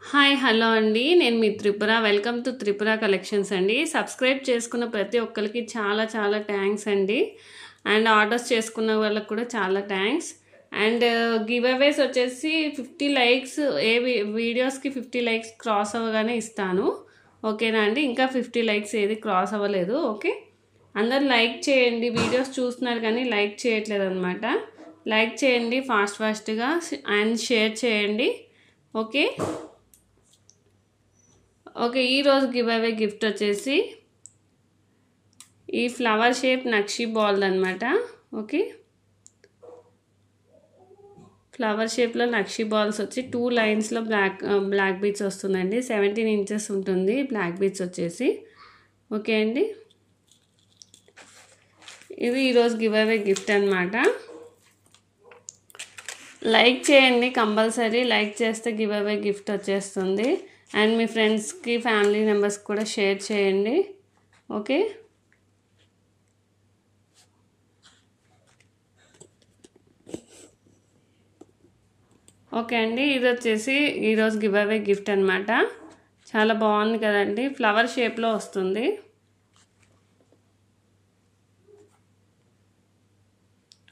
Hi hello అండి. నేను మీ Tripura. Welcome to Tripura collections అండి. సబ్స్క్రైబ్ చేసుకున్న ప్రతి ఒక్కరికి చాలా చాలా థ్యాంక్స్ అండి. అండ్ ఆర్డర్స్ చేసుకున్న వాళ్ళకి కూడా చాలా థ్యాంక్స్. అండ్ గివ్ అవేస్ వచ్చేసి 50 లైక్స్ వీడియోస్కి 50 లైక్స్ క్రాస్ అవ్వగానే ఇస్తాను. ఓకేనా అండి? ఇంకా 50 లైక్స్ ఏది క్రాస్ అవ్వలేదు. ఓకే, అందరు లైక్ చేయండి. వీడియోస్ చూస్తున్నారు కానీ లైక్ చేయట్లేదు అనమాట. లైక్ చేయండి ఫాస్ట్గా అండ్ షేర్ చేయండి. ఓకే ఓకే ఈరోజు గివ్ అవే గిఫ్ట్ వచ్చేసి ఈ ఫ్లవర్ షేప్ నక్షి బాల్ అనమాట. ఓకే, ఫ్లవర్ షేప్లో నక్షి బాల్స్ వచ్చి 2 లైన్స్లో బ్లాక్ బీట్స్ వస్తుందండి. 17 ఇంచెస్ ఉంటుంది బ్లాక్ బీట్స్ వచ్చేసి. ఓకే అండి, ఇది ఈరోజు గివ్ అవే గిఫ్ట్ అనమాట. లైక్ చేయండి, కంపల్సరీ లైక్ చేస్తే గివ్ అవే గిఫ్ట్ వచ్చేస్తుంది. అండ్ మీ ఫ్రెండ్స్కి ఫ్యామిలీ మెంబర్స్కి కూడా షేర్ చేయండి. ఓకే, ఓకే అండి, ఇది వచ్చేసి ఈరోజు గివ్ అవే గిఫ్ట్ అనమాట. చాలా బాగుంది కదండి, ఫ్లవర్ షేప్లో వస్తుంది.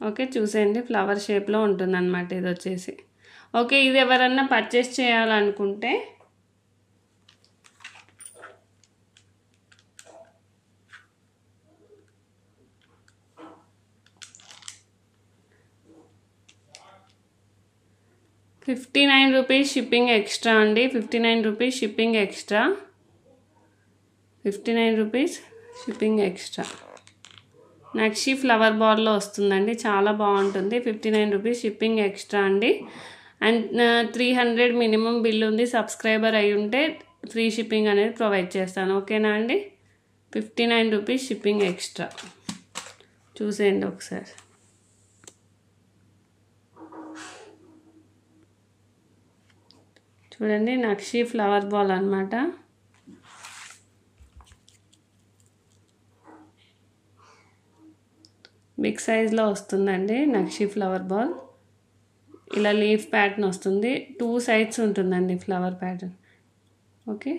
ఓకే, చూసేయండి, ఫ్లవర్ షేప్లో ఉంటుందన్నమాట ఇది వచ్చేసి. ఓకే, ఇది ఎవరన్నా పర్చేస్ చేయాలనుకుంటే ₹59 షిప్పింగ్ ఎక్స్ట్రా అండి. ₹59 షిప్పింగ్ ఎక్స్ట్రా. ₹59 shipping extra. నక్షి ఫ్లవర్ బాల్లో వస్తుందండి, చాలా బాగుంటుంది. ₹59 షిప్పింగ్ ఎక్స్ట్రా అండి. అండ్ 300 మినిమం బిల్ ఉంది. సబ్స్క్రైబర్ అయి ఉంటే ఫ్రీ షిప్పింగ్ అనేది ప్రొవైడ్ చేస్తాను. ఓకేనా అండి? ₹59 షిప్పింగ్ ఎక్స్ట్రా. చూసేయండి ఒకసారి. చూడండి, నక్షి ఫ్లవర్ బాల్ అనమాట. బిగ్ సైజ్లో వస్తుందండి నక్షి ఫ్లవర్ బాల్. ఇలా లీఫ్ ప్యాటర్న్ వస్తుంది. 2 సైడ్స్ ఉంటుందండి flower pattern. Okay,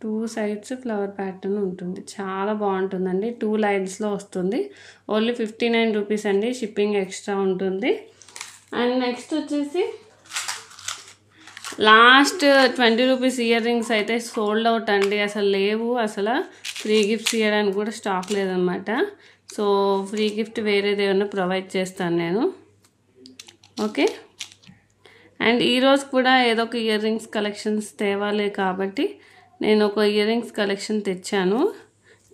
2 sides flower pattern ఉంటుంది. చాలా బాగుంటుందండి. 2 లైన్స్లో వస్తుంది. ఓన్లీ ₹59 అండి. షిప్పింగ్ ఎక్స్ట్రా ఉంటుంది. అండ్ నెక్స్ట్ వచ్చేసి లాస్ట్ ₹20 ఇయర్ రింగ్స్ అయితే సోల్డ్ అవుట్ అండి. అసలు లేవు. అసలు ఫ్రీ గిఫ్ట్స్ ఇవ్వడానికి కూడా స్టాక్ లేదనమాట. సో ఫ్రీ గిఫ్ట్ వేరేది ఏమన్నా ప్రొవైడ్ చేస్తాను నేను. ఓకే, అండ్ ఈరోజు కూడా ఏదో ఒక ఇయర్ రింగ్స్ కలెక్షన్స్ తేవాలి కాబట్టి నేను ఒక ఇయర్ రింగ్స్ కలెక్షన్ తెచ్చాను.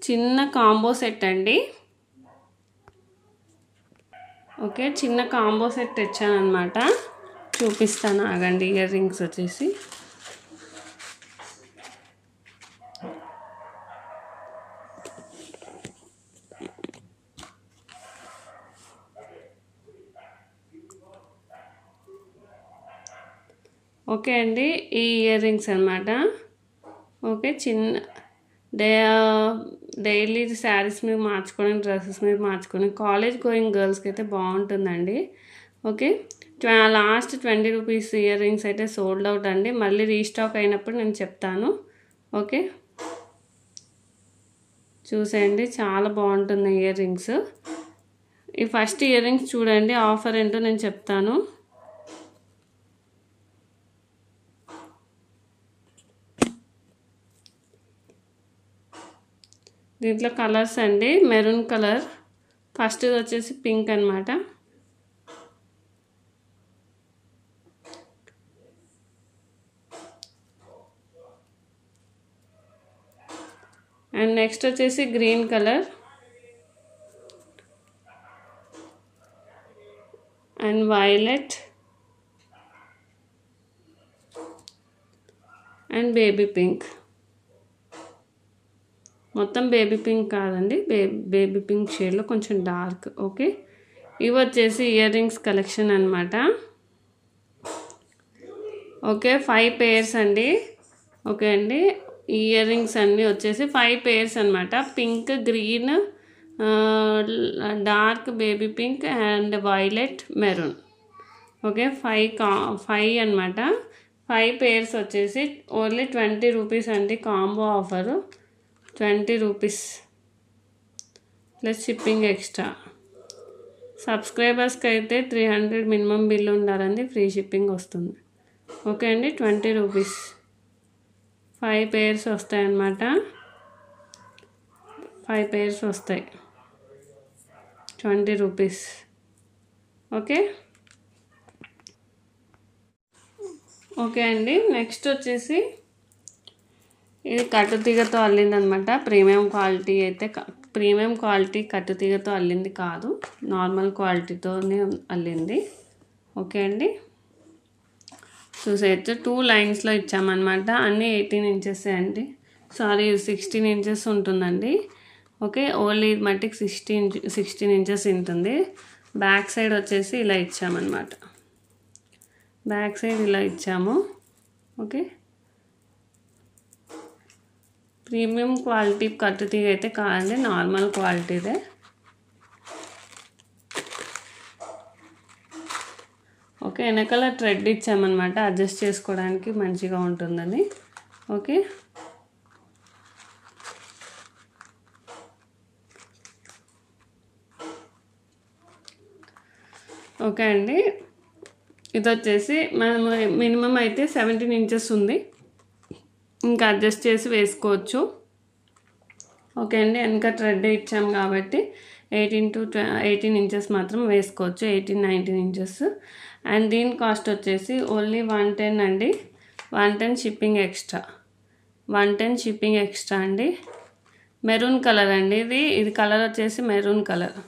చిన్న కాంబో సెట్ అండి. ఓకే, చిన్న కాంబో సెట్ తెచ్చాను అనమాట. చూపిస్తాను ఆగండి. ఇయర్ రింగ్స్ వచ్చేసి ఓకే అండి, ఈ ఇయర్ రింగ్స్ అనమాట. ఓకే, చిన్న డైలీ శారీస్ మీద మార్చుకొని, డ్రెస్సెస్ మీద మార్చుకొని కాలేజ్ గోయింగ్ గర్ల్స్కి అయితే బాగుంటుందండి. ఓకే, లాస్ట్ ₹20 ఇయర్ రింగ్స్ అయితే సోల్డ్ అవుట్ అండి. మళ్ళీ రీస్టాక్ అయినప్పుడు నేను చెప్తాను. ఓకే, చూసేయండి, చాలా బాగుంటుంది ఇయర్ రింగ్స్. ఈ ఫస్ట్ ఇయర్ రింగ్స్ చూడండి, ఆఫర్ ఏంటో నేను చెప్తాను. దీంట్లో కలర్స్ అండి, మెరూన్ కలర్, ఫస్ట్ వచ్చేసి పింక్ అనమాట. అండ్ నెక్స్ట్ వచ్చేసి green colour and violet and baby pink. మొత్తం బేబీ పింక్ కాదండి, బేబీ పింక్ షేడ్లో కొంచెం డార్క్. ఓకే, ఇవి వచ్చేసి ఇయర్ రింగ్స్ కలెక్షన్ అనమాట. ఓకే, 5 పేర్స్ అండి. ఓకే అండి, ఇయర్ రింగ్స్ అన్నీ వచ్చేసి 5 పేర్స్ అనమాట. Pink, green, dark baby pink and violet, maroon. Okay 5 అనమాట. 5 పేర్స్ వచ్చేసి ఓన్లీ 20 రూపీస్ అండి. Combo offer 20 rupees plus shipping extra. సబ్స్క్రైబర్స్కి అయితే 300 మినిమం బిల్ ఉండాలండి, ఫ్రీ షిప్పింగ్ వస్తుంది. ఓకే అండి 20 రూపీస్ 5 పేర్స్ వస్తాయి అన్నమాట. 5 పేర్స్ వస్తాయి 20 రూపీస్. ఓకే ఓకే అండి. నెక్స్ట్ వచ్చేసి ఇది కట్టుతీగతో అల్లిందనమాట. ప్రీమియం క్వాలిటీ కట్టుతీగతో అల్లింది కాదు, నార్మల్ క్వాలిటీతోనే అల్లింది. ఓకే అండి చూసేయచ్చు. 2 లైన్స్లో ఇచ్చామన్నమాట. అన్నీ 18 ఇంచెస్ అండి, సారీ 16 ఇంచెస్ ఉంటుందండి. ఓకే ఓన్లీ మట్టికి 16 ఇంచెస్ ఉంటుంది. బ్యాక్ సైడ్ వచ్చేసి ఇలా ఇచ్చామన్నమాట. బ్యాక్ సైడ్ ఇలా ఇచ్చాము. ఓకే ప్రీమియం క్వాలిటీ కట్టుతీగ అయితే కాదండి, నార్మల్ క్వాలిటీదే. ఓకే వెనకాల థ్రెడ్ ఇచ్చామన్నమాట, అడ్జస్ట్ చేసుకోవడానికి మంచిగా ఉంటుందని. ఓకే ఓకే అండి. ఇది వచ్చేసి మనం మినిమం అయితే 17 ఇంచెస్ ఉంది, ఇంకా అడ్జస్ట్ చేసి వేసుకోవచ్చు. ఓకే అండి వెనక థ్రెడ్ ఇచ్చాము కాబట్టి 18 ఇంచెస్ మాత్రం వేసుకోవచ్చు, 18-19 ఇంచెస్. అండ్ దీని కాస్ట్ వచ్చేసి ఓన్లీ 110 అండి. 110 షిప్పింగ్ ఎక్స్ట్రా. 110 షిప్పింగ్ ఎక్స్ట్రా అండి. మెరూన్ కలర్ అండి ఇది కలర్ వచ్చేసి మెరూన్ కలర్.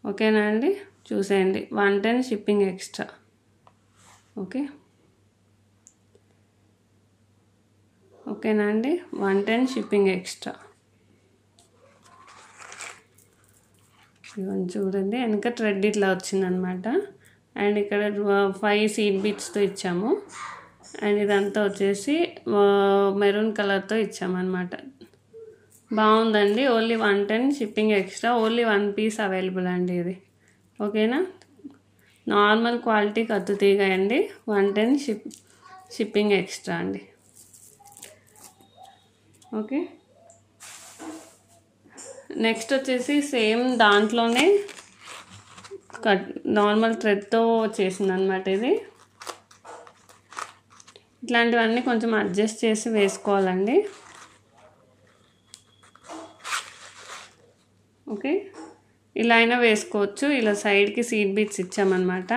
ఓకేనా అండి చూసేయండి. 110 షిప్పింగ్ ఎక్స్ట్రా. ఓకే ఓకేనా అండి 110 షిప్పింగ్ ఎక్స్ట్రా. ఇవన్నీ చూడండి వెనక థ్రెడ్ ఇట్లా వచ్చిందనమాట. అండ్ ఇక్కడ 5 సీడ్ బీట్స్తో ఇచ్చాము. అండ్ ఇదంతా వచ్చేసి మెరూన్ కలర్తో ఇచ్చామన్నమాట. బాగుందండి. Only 110 shipping extra. Only 1 piece available అండి ఇది. ఓకేనా నార్మల్ క్వాలిటీ కత్తుతీగ అండి. 110 షిప్పింగ్ ఎక్స్ట్రా అండి. ఓకే నెక్స్ట్ వచ్చేసి సేమ్ దాంట్లోనే నార్మల్ థ్రెడ్తో చేసిందనమాట ఇది. ఇట్లాంటివన్నీ కొంచెం అడ్జస్ట్ చేసి వేసుకోవాలండి. ఓకే ఇలా అయినా వేసుకోవచ్చు. ఇలా సైడ్కి సీడ్ బీట్స్ ఇచ్చామన్నమాట.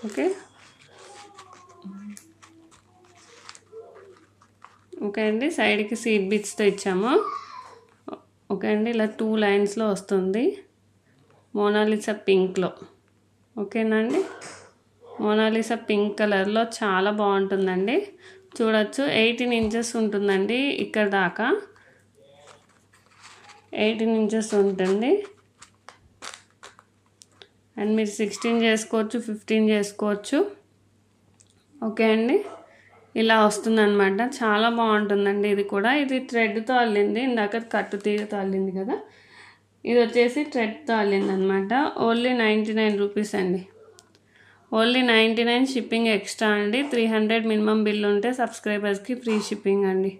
ఓకే ఓకే అండి సైడ్కి సీడ్ బీట్స్తో ఇచ్చాము. ఓకే అండి ఇలా 2 లైన్స్లో వస్తుంది మోనాలిసా పింక్లో. ఓకేనా అండి మోనాలిసా పింక్ కలర్లో చాలా బాగుంటుందండి. చూడొచ్చు 18 ఇంచెస్ ఉంటుందండి ఇక్కడ దాకా. 18 ఇంచెస్ ఉంటుంది. అండ్ మీరు 16 చేసుకోవచ్చు, 15 చేసుకోవచ్చు. ఓకే అండి ఇలా వస్తుందన్నమాట. చాలా బాగుంటుందండి ఇది కూడా. ఇది థ్రెడ్తో అల్లింది, ఇందాక కట్టుతీగతో అల్లింది కదా, ఇది వచ్చేసి థ్రెడ్తో అల్లింది అనమాట. ఓన్లీ 99 రూపీస్ అండి. ఓన్లీ 99 షిప్పింగ్ ఎక్స్ట్రా అండి. 300 మినిమం బిల్ ఉంటే సబ్స్క్రైబర్స్కి ఫ్రీ షిప్పింగ్ అండి.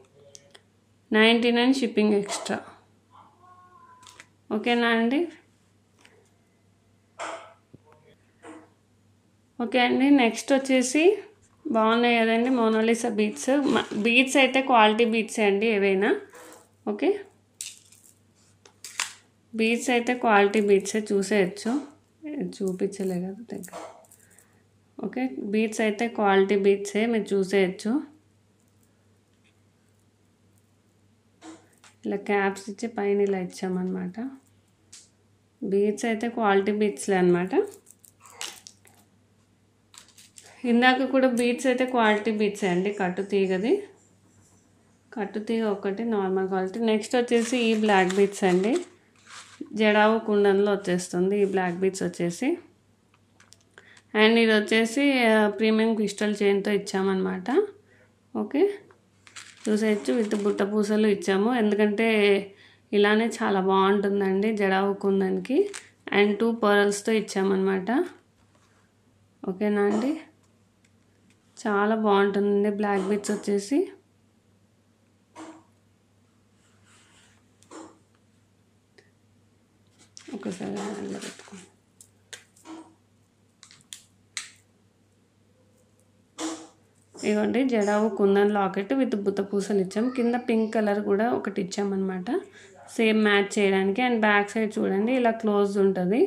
99 షిప్పింగ్ ఎక్స్ట్రా. ఓకేనా అండి ఓకే అండి నెక్స్ట్ వచ్చేసి బాగున్నాయి కదండి మోనాలిసా బీట్స్ అయితే క్వాలిటీ బీట్స్ అండి ఏవైనా. ఓకే బీట్స్ అయితే క్వాలిటీ బీట్సే చూసేయచ్చు, చూపించలే కదా దగ్గర. ఓకే బీట్స్ అయితే క్వాలిటీ బీట్సే మీరు చూసేయచ్చు. ఇలా క్యాప్స్ ఇచ్చి పైన ఇలా ఇచ్చామన్నమాట. బీట్స్ అయితే క్వాలిటీ బీట్స్లే అనమాట. ఇందాక కూడా బీట్స్ అయితే క్వాలిటీ బీట్సే అండి. కట్టుతీగ ఒకటి నార్మల్ క్వాలిటీ. నెక్స్ట్ వచ్చేసి ఈ బ్లాక్ బీట్స్ అండి. జడావు కుండన్లో వచ్చేస్తుంది ఈ బ్లాక్ బీట్స్ వచ్చేసి. అండ్ ఇది వచ్చేసి ప్రీమియం క్రిస్టల్ చైన్తో ఇచ్చామన్నమాట. ఓకే చూసేయచ్చు. విత్ బుట్ట పూసలు ఇచ్చాము, ఎందుకంటే ఇలానే చాలా బాగుంటుందండి జడావు కుందన్కి. అండ్ 2 పర్ల్స్తో ఇచ్చామన్నమాట. ఓకేనా అండి, చాలా బాగుంటుందండి బ్లాక్ బీడ్స్ వచ్చేసి. ఒకసారి హ్యాండ్లో పెట్టుకోండి. ఇదిగోండి జడావు కుందన్ లాకెట్ విత్ బుట్ట పూసలు ఇచ్చాం. కింద పింక్ కలర్ కూడా ఒకటి ఇచ్చామన్నమాట, సేమ్ మ్యాచ్ చేయడానికి. అండ్ బ్యాక్ సైడ్ చూడండి ఇలా క్లోజ్ ఉంటుంది,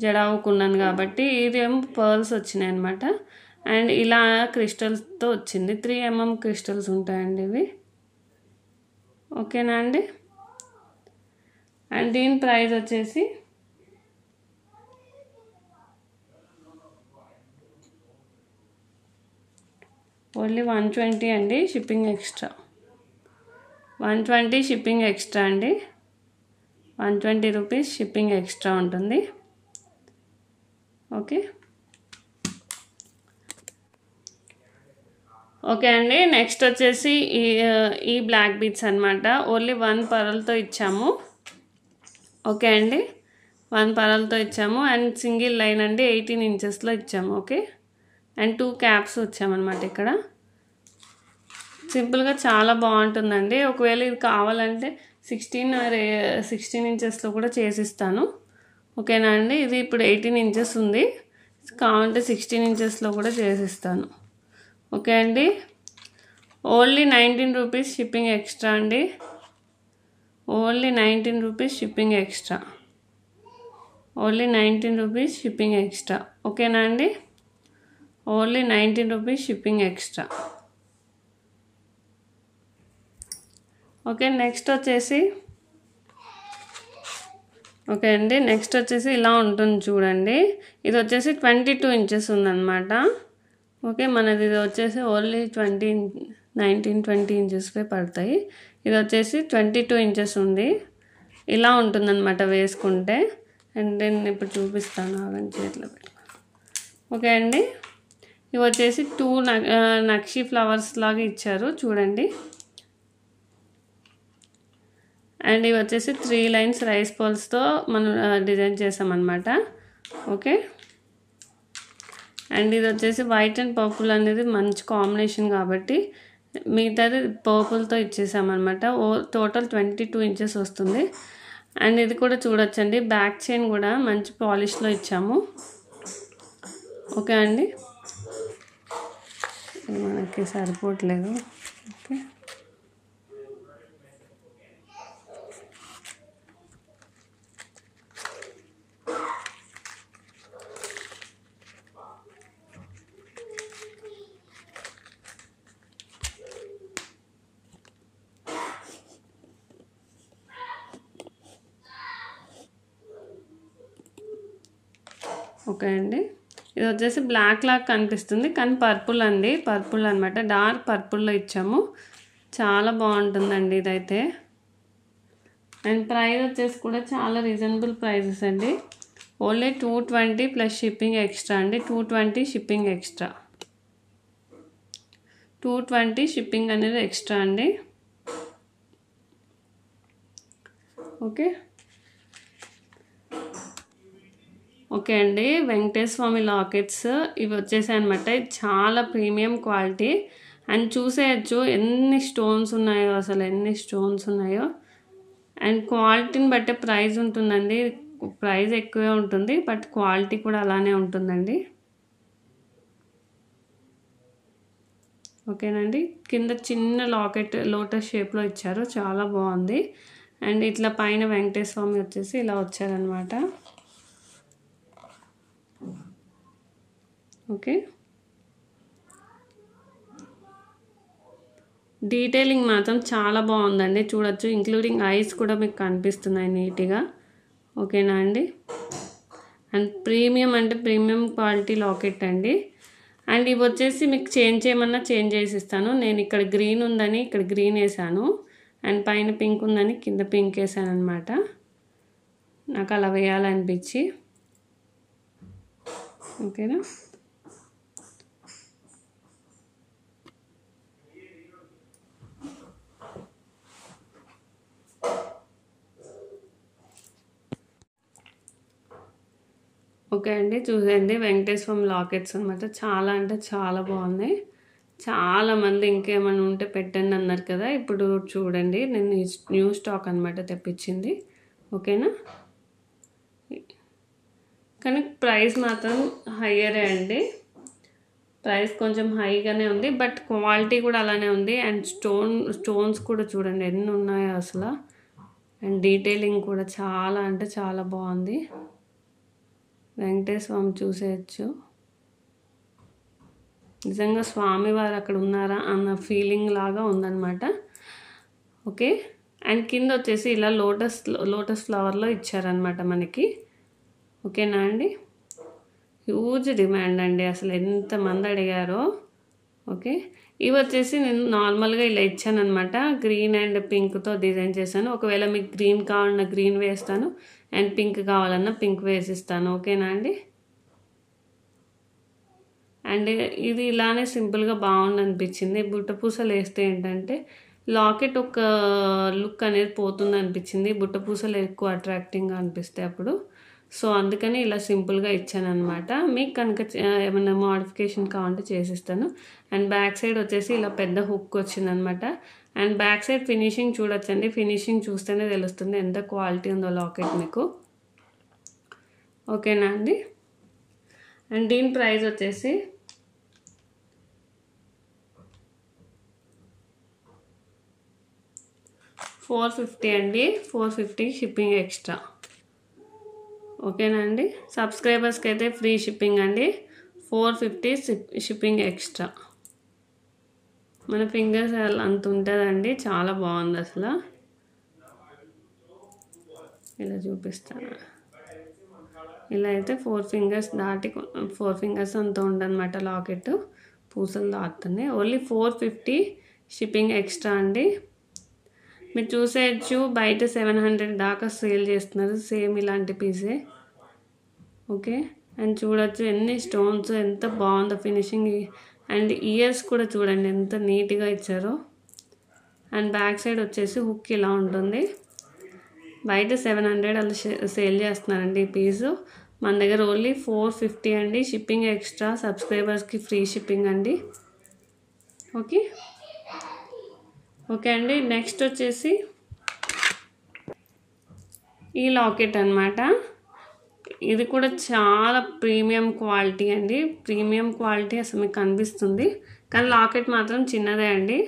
జడావు కుందన్ కాబట్టి. ఇదేమో పర్ల్స్ వచ్చినాయి అనమాట. అండ్ ఇలా క్రిస్టల్స్తో వచ్చింది. 3 mm క్రిస్టల్స్ ఉంటాయండి ఇవి. ఓకేనా అండి. అండ్ దీని ప్రైస్ వచ్చేసి ఓన్లీ 120 అండి, షిప్పింగ్ ఎక్స్ట్రా. 120 షిప్పింగ్ ఎక్స్ట్రా అండి, 120 రూపీస్ షిప్పింగ్ ఎక్స్ట్రా ఉంటుంది. ఓకే ఓకే అండి. నెక్స్ట్ వచ్చేసి ఈ బ్లాక్ బీడ్స్ అనమాట. ఓన్లీ 1 పరల్తో ఇచ్చాము. ఓకే అండి, 1 పరల్తో ఇచ్చాము. అండ్ సింగిల్ లైన్ అండి 18 ఇంచెస్లో ఇచ్చాము. ఓకే, అండ్ 2 క్యాప్స్ వచ్చామన్నమాట ఇక్కడ. సింపుల్గా చాలా బాగుంటుందండి. ఒకవేళ ఇది కావాలంటే 16 ఇంచెస్లో కూడా చేసిస్తాను. ఓకేనా అండి. ఇది ఇప్పుడు 18 ఇంచెస్ ఉంది, కావాలంటే 16 ఇంచెస్లో కూడా చేసిస్తాను. ఓకే అండి, ఓన్లీ 19 రూపీస్ షిప్పింగ్ ఎక్స్ట్రా అండి, only 19 rupees shipping extra, only 19 rupees shipping extra. ఓకేనా అండి, only 19 rupees shipping extra. Okay, next వచ్చేసి ఓకే అండి, నెక్స్ట్ వచ్చేసి ఇలా ఉంటుంది చూడండి. ఇది వచ్చేసి 22 ఇంచెస్ ఉందన్నమాట. ఓకే, మనది ఇది వచ్చేసి ఓన్లీ 19-20 ఇంచెస్పై పడతాయి. ఇది వచ్చేసి 22 ఇంచెస్ ఉంది. ఇలా ఉంటుందన్నమాట వేసుకుంటే. అండ్ నేను ఇప్పుడు చూపిస్తాను, అవన్నీ చేతిలో పెట్టుకో. ఓకే అండి, ఇవి వచ్చేసి 2 నక్షి ఫ్లవర్స్ లాగా ఇచ్చారు చూడండి. అండ్ ఇవి వచ్చేసి 3 లైన్స్ రైస్ పర్ల్స్తో మనం డిజైన్ చేసామన్నమాట. ఓకే, అండ్ ఇది వచ్చేసి వైట్ అండ్ పర్పుల్ అనేది మంచి కాంబినేషన్ కాబట్టి మిగతాది పర్పుల్తో ఇచ్చేసామన్నమాట. టోటల్ 22 ఇంచెస్ వస్తుంది. అండ్ ఇది కూడా చూడొచ్చండి, బ్యాక్ చైన్ కూడా మంచి పాలిష్లో ఇచ్చాము. ఓకే అండి, ఇది మనకి సరిపోవట్లేదు. ఓకే, ఓకే అండి, ఇది వచ్చేసి బ్లాక్ లాగా కనిపిస్తుంది కానీ పర్పుల్ అండి, పర్పుల్ అనమాట, డార్క్ పర్పుల్లో ఇచ్చాము. చాలా బాగుంటుందండి ఇదైతే. అండ్ ప్రైస్ వచ్చేసి కూడా చాలా రీజనబుల్ ప్రైజెస్ అండి, ఓన్లీ 220 ప్లస్ షిప్పింగ్ ఎక్స్ట్రా అండి. 220 షిప్పింగ్ ఎక్స్ట్రా, 220 షిప్పింగ్ అనేది ఎక్స్ట్రా అండి. ఓకే ఓకే అండి, వెంకటేశ్వర స్వామి లాకెట్స్ ఇవి వచ్చేసాయి అనమాట. ఇది చాలా ప్రీమియం క్వాలిటీ. అండ్ చూసేయచ్చు ఎన్ని స్టోన్స్ ఉన్నాయో, అసలు ఎన్ని స్టోన్స్ ఉన్నాయో. అండ్ క్వాలిటీని బట్టే ప్రైస్ ఉంటుందండి, ప్రైస్ ఎక్కువే ఉంటుంది బట్ క్వాలిటీ కూడా అలానే ఉంటుందండి. ఓకేనండి, కింద చిన్న లాకెట్ లోటస్ షేప్లో ఇచ్చారు, చాలా బాగుంది. అండ్ ఇట్లా పైన వెంకటేశ్వర స్వామి వచ్చేసి ఇలా వచ్చారనమాట. ఓకే, డీటెయిలింగ్ మాత్రం చాలా బాగుందండి, చూడొచ్చు. ఇంక్లూడింగ్ ఐస్ కూడా మీకు కనిపిస్తున్నాయి నీట్గా. ఓకేనా అండి, అండ్ ప్రీమియం అంటే ప్రీమియం క్వాలిటీ లాకెట్ అండి. అండ్ ఇవి వచ్చేసి మీకు చేంజ్ చేయమన్నా చేంజ్ చేసి ఇస్తాను. నేను ఇక్కడ గ్రీన్ ఉందని ఇక్కడ గ్రీన్ వేసాను, అండ్ పైన పింక్ ఉందని కింద పింక్ వేసాను అనమాట, నాకు అలా వేయాలనిపించి. ఓకేనా, ఓకే అండి, చూసేయండి వెంకటేశ్వర స్వామి లాకెట్స్ అనమాట. చాలా అంటే చాలా బాగున్నాయి. చాలామంది ఇంకేమైనా ఉంటే పెట్టండి అన్నారు కదా, ఇప్పుడు చూడండి నేను న్యూ స్టాక్ అనమాట తెప్పించింది. ఓకేనా, కానీ ప్రైస్ మాత్రం హయ్యరే అండి. ప్రైస్ కొంచెం హైగానే ఉంది, బట్ క్వాలిటీ కూడా అలానే ఉంది. అండ్ స్టోన్స్ కూడా చూడండి ఎన్ని ఉన్నాయో అసలు. అండ్ డీటెయిలింగ్ కూడా చాలా అంటే చాలా బాగుంది. వెంకటేశ్వర స్వామి చూసేయచ్చు. నిజంగా స్వామివారు అక్కడ ఉన్నారా అన్న ఫీలింగ్ లాగా ఉందన్నమాట. ఓకే, అండ్ కింద వచ్చేసి ఇలా లోటస్ ఫ్లవర్లో ఇచ్చారనమాట మనకి. ఓకేనా అండి, హ్యూజ్ డిమాండ్ అండి, అసలు ఎంతమంది అడిగారో. ఓకే, ఇవి వచ్చేసి నేను నార్మల్గా ఇలా ఇచ్చాను అనమాట. గ్రీన్ అండ్ పింక్తో డిజైన్ చేశాను. ఒకవేళ మీకు గ్రీన్ కావాలన్నా గ్రీన్ వేస్తాను, అండ్ పింక్ కావాలన్నా పింక్ వేసిస్తాను. ఓకేనా అండి, అండ్ ఇది ఇలానే సింపుల్గా బాగుంది అనిపించింది. బుట్టపూసలు వేస్తే ఏంటంటే లాకెట్ ఒక లుక్ అనేది పోతుంది అనిపించింది. బుట్టపూసలు ఎక్కువ అట్రాక్టింగ్గా అనిపిస్తాయి అప్పుడు. సో అందుకని ఇలా సింపుల్గా ఇచ్చాను అనమాట. మీకు కనుక ఏమైనా మోడిఫికేషన్ కావాలంటే చేసిస్తాను. అండ్ బ్యాక్ సైడ్ వచ్చేసి ఇలా పెద్ద హుక్ వచ్చిందనమాట. అండ్ బ్యాక్ సైడ్ ఫినిషింగ్ చూడొచ్చండి. ఫినిషింగ్ చూస్తేనే తెలుస్తుంది ఎంత క్వాలిటీ ఉందో లాకెట్ మీకు. ఓకేనా అండి, అండ్ దీని ప్రైస్ వచ్చేసి $450 అండి. $450 షిప్పింగ్ ఎక్స్ట్రా. ఓకేనా అండి, సబ్స్క్రైబర్స్కి అయితే ఫ్రీ షిప్పింగ్ అండి. $450 షిప్పింగ్ ఎక్స్ట్రా. మన ఫింగర్స్ అంత ఉంటుందండి, చాలా బాగుంది అసలు. ఇలా చూపిస్తాను. ఇలా అయితే 4 ఫింగర్స్ దాటి 4 ఫింగర్స్ అంత ఉండనమాట లాకెట్. పూసలు దాటుతున్నాయి. ఓన్లీ $450 షిప్పింగ్ ఎక్స్ట్రా అండి. మీరు చూసేయచ్చు, బయట 700 దాకా సేల్ చేస్తున్నారు సేమ్ ఇలాంటి పీసే. ఓకే, అండ్ చూడొచ్చు ఎన్ని స్టోన్స్, ఎంత బాగుందో ఫినిషింగ్. అండ్ ఇయర్స్ కూడా చూడండి ఎంత నీట్గా ఇచ్చారో. అండ్ బ్యాక్ సైడ్ వచ్చేసి హుక్ ఇలా ఉంటుంది. బయట 700 అలా సేల్ చేస్తున్నారండి ఈ పీసు. మన దగ్గర ఓన్లీ $450 అండి. షిప్పింగ్ ఎక్స్ట్రా, సబ్స్క్రైబర్స్కి ఫ్రీ షిప్పింగ్ అండి. ఓకే ఓకే అండి, నెక్స్ట్ వచ్చేసి ఈ లాకెట్ అనమాట. ఇది కూడా చాలా ప్రీమియం క్వాలిటీ అండి. ప్రీమియం క్వాలిటీ అసలు మీకు కనిపిస్తుంది, కానీ లాకెట్ మాత్రం చిన్నదే అండి.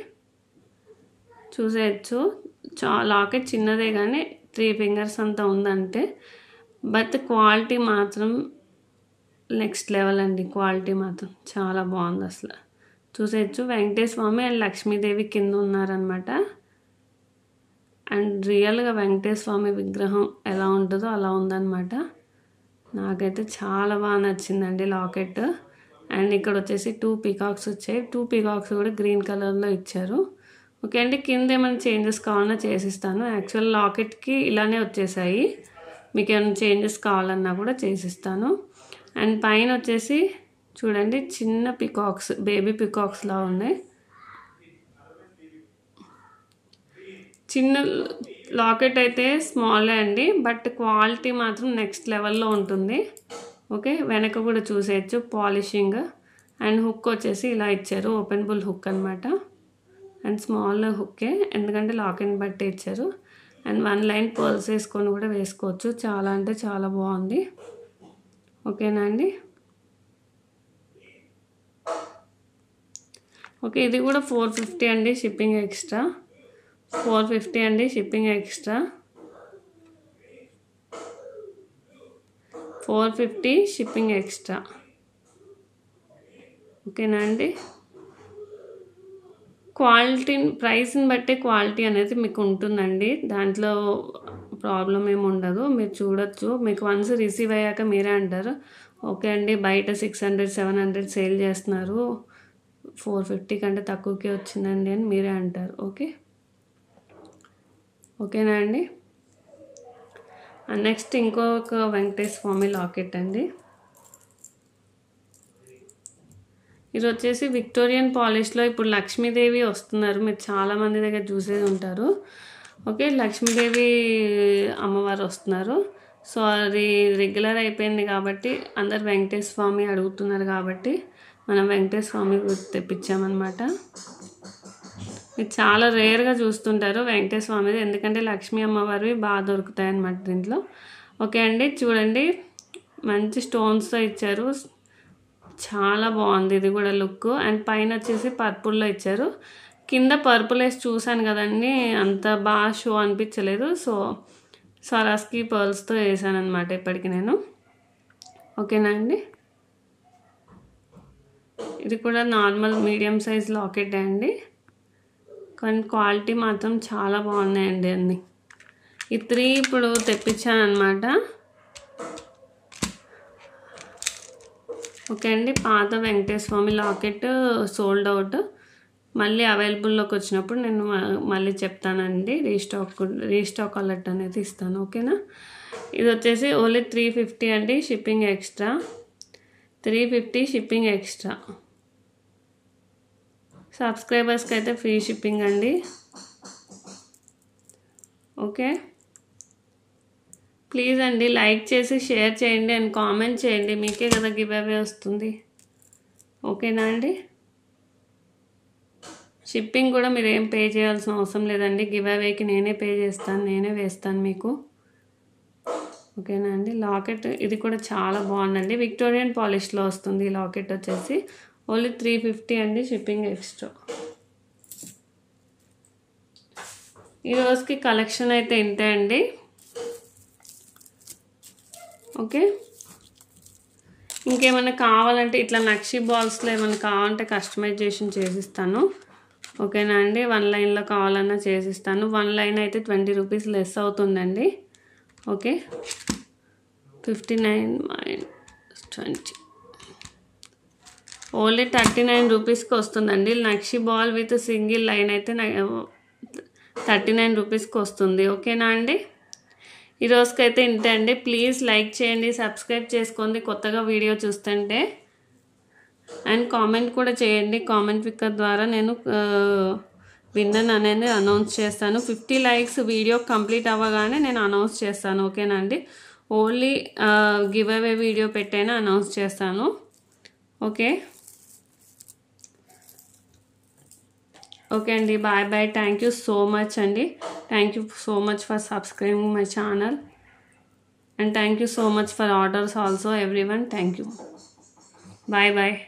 చూసేయచ్చు, లాకెట్ చిన్నదే కానీ 3 ఫింగర్స్ అంతా ఉందంటే, బట్ క్వాలిటీ మాత్రం నెక్స్ట్ లెవెల్ అండి. క్వాలిటీ మాత్రం చాలా బాగుంది అసలు. చూసేయచ్చు, వెంకటేశ్వర స్వామి అండ్ లక్ష్మీదేవి కింద ఉన్నారనమాట. అండ్ రియల్గా వెంకటేశ్వర స్వామి విగ్రహం ఎలా ఉంటుందో అలా ఉందన్నమాట. నాకైతే చాలా బాగా నచ్చిందండి లాకెట్. అండ్ ఇక్కడ వచ్చేసి 2 పీకాక్స్ వచ్చాయి. 2 పీకాక్స్ కూడా గ్రీన్ కలర్లో ఇచ్చారు. ఓకే అండి, కింద ఏమైనా చేంజెస్ కావాలన్నా చేసిస్తాను. యాక్చువల్ లాకెట్కి ఇలానే వచ్చేసాయి, మీకు ఏమైనా చేంజెస్ కావాలన్నా కూడా చేసిస్తాను. అండ్ పైన వచ్చేసి చూడండి చిన్న పికాక్స్, బేబీ పికాక్స్లా ఉన్నాయి. చిన్న లాకెట్ అయితే స్మాలే అండి, బట్ క్వాలిటీ మాత్రం నెక్స్ట్ లెవెల్లో ఉంటుంది. ఓకే, వెనక కూడా చూసేయచ్చు పాలిషింగ్. అండ్ హుక్ వచ్చేసి ఇలా ఇచ్చారు, ఓపెనబుల్ హుక్ అనమాట. అండ్ స్మాల్ హుక్కే, ఎందుకంటే లాకెట్ని బట్టి ఇచ్చారు. అండ్ 1 లైన్ పర్ల్స్ వేసుకొని కూడా వేసుకోవచ్చు. చాలా అంటే చాలా బాగుంది. ఓకేనా అండి, ఓకే ఇది కూడా $450 అండి. Shipping extra. $450 అండి షిప్పింగ్ ఎక్స్ట్రా. $450 shipping extra. ఓకేనా అండి, క్వాలిటీ ప్రైస్ని బట్టి క్వాలిటీ అనేది మీకు ఉంటుందండి, దాంట్లో ప్రాబ్లం ఏమి ఉండదు. మీరు చూడొచ్చు, మీకు వన్స్ రిసీవ్ అయ్యాక మీరే అంటారు ఓకే అండి బయట 600-700 సేల్ చేస్తున్నారు, 450 కంటే తక్కువకే వచ్చిందండి అని మీరే అంటారు. ఓకేనా అండి, నెక్స్ట్ ఇంకొక వెంకటేశ్వర స్వామి లాకెట్ అండి. ఇది వచ్చేసి విక్టోరియన్ పాలిష్లో ఇప్పుడు లక్ష్మీదేవి వస్తున్నారు, మీరు చాలామంది దగ్గర చూసేది ఉంటారు. ఓకే, లక్ష్మీదేవి అమ్మవారు వస్తున్నారు. సో అది రెగ్యులర్ అయిపోయింది కాబట్టి అందరు వెంకటేశ్వర స్వామి అడుగుతున్నారు కాబట్టి మనం వెంకటేశ్వర స్వామి తెప్పించామన్నమాట. ఇది చాలా రేర్గా చూస్తుంటారు వెంకటేశ్వర స్వామిది, ఎందుకంటే లక్ష్మీ అమ్మవారివి బాగా దొరుకుతాయి అన్నమాట దీంట్లో. ఓకే అండి, చూడండి మంచి స్టోన్స్తో ఇచ్చారు, చాలా బాగుంది ఇది కూడా లుక్. అండ్ పైన వచ్చేసి పర్పుల్లో ఇచ్చారు, కింద పర్పుల్ వేసి చూసాను కదండి అంత బాగా షో అనిపించలేదు. సో స్వరాస్కి పర్ల్స్తో వేసాను అనమాట ఇప్పటికి నేను. ఓకేనా అండి, ఇది కూడా నార్మల్ మీడియం సైజ్ లాకెట్ అండి, కానీ క్వాలిటీ మాత్రం చాలా బాగున్నాయండి అన్నీ. ఈ 3 ఇప్పుడు తెప్పించాను అనమాట. ఓకే అండి, పాత వెంకటేశ్వర స్వామి లాకెట్ సోల్డ్ అవుట్, మళ్ళీ అవైలబుల్లోకి వచ్చినప్పుడు నేను మళ్ళీ చెప్తానండి, రీస్టాక్ అలర్ట్ అనేది ఇస్తాను. ఓకేనా, ఇది వచ్చేసి ఓన్లీ 350 అండి, షిప్పింగ్ ఎక్స్ట్రా, 350 షిప్పింగ్ ఎక్స్ట్రా. సబ్స్క్రైబర్స్కి అయితే ఫ్రీ షిప్పింగ్ అండి. ఓకే, ప్లీజ్ అండి లైక్ చేసి షేర్ చేయండి అండ్ కామెంట్ చేయండి, మీకే కదా గివ్ అవే వస్తుంది. ఓకేనా అండి, షిప్పింగ్ కూడా మీరు ఏం పే చేయాల్సిన అవసరం లేదండి, గివ్ అవేకి నేనే పే చేస్తాను, నేనే వేస్తాను మీకు. ఓకేనా అండి, లాకెట్ ఇది కూడా చాలా బాగుందండి, విక్టోరియన్ పాలిష్లో వస్తుంది ఈ లాకెట్ వచ్చేసి ఓన్లీ 350 అండి, షిప్పింగ్ ఎక్స్ట్రా. ఈరోజుకి కలెక్షన్ అయితే ఇంతే అండి. ఓకే, ఇంకేమైనా కావాలంటే ఇట్లా నక్షి బాల్స్లో ఏమైనా కావాలంటే కస్టమైజేషన్ చేసిస్తాను. ఓకేనా అండి, 1 లైన్లో కావాలన్నా చేసిస్తాను. 1 లైన్ అయితే 20 రూపీస్ లెస్ అవుతుందండి. ఓకే, 59 - 20 ఓన్లీ 39 రూపీస్కి వస్తుందండి. నక్షి బాల్ విత్ సింగిల్ లైన్ అయితే 39 రూపీస్కి వస్తుంది. ఓకేనా అండి, ఈరోజుకైతే ఇంతే అండి. ప్లీజ్ లైక్ చేయండి, సబ్స్క్రైబ్ చేసుకోండి కొత్తగా వీడియో చూస్తుంటే, అండ్ కామెంట్ కూడా చేయండి. కామెంట్ పిక్కర్ ద్వారా నేను విన్నర్ అనేది అనౌన్స్ చేస్తాను. 50 లైక్స్ వీడియో కంప్లీట్ అవ్వగానే నేను అనౌన్స్ చేస్తాను. ఓకేనా అండి, ఓన్లీ గివ్ అవే వీడియో పెట్టైనా అనౌన్స్ చేస్తాను. ఓకే ఓకే అండి, bye bye. Thank you so much అండి, thank you so much for subscribing my channel, and thank you so much for orders also everyone. Thank you. Bye bye.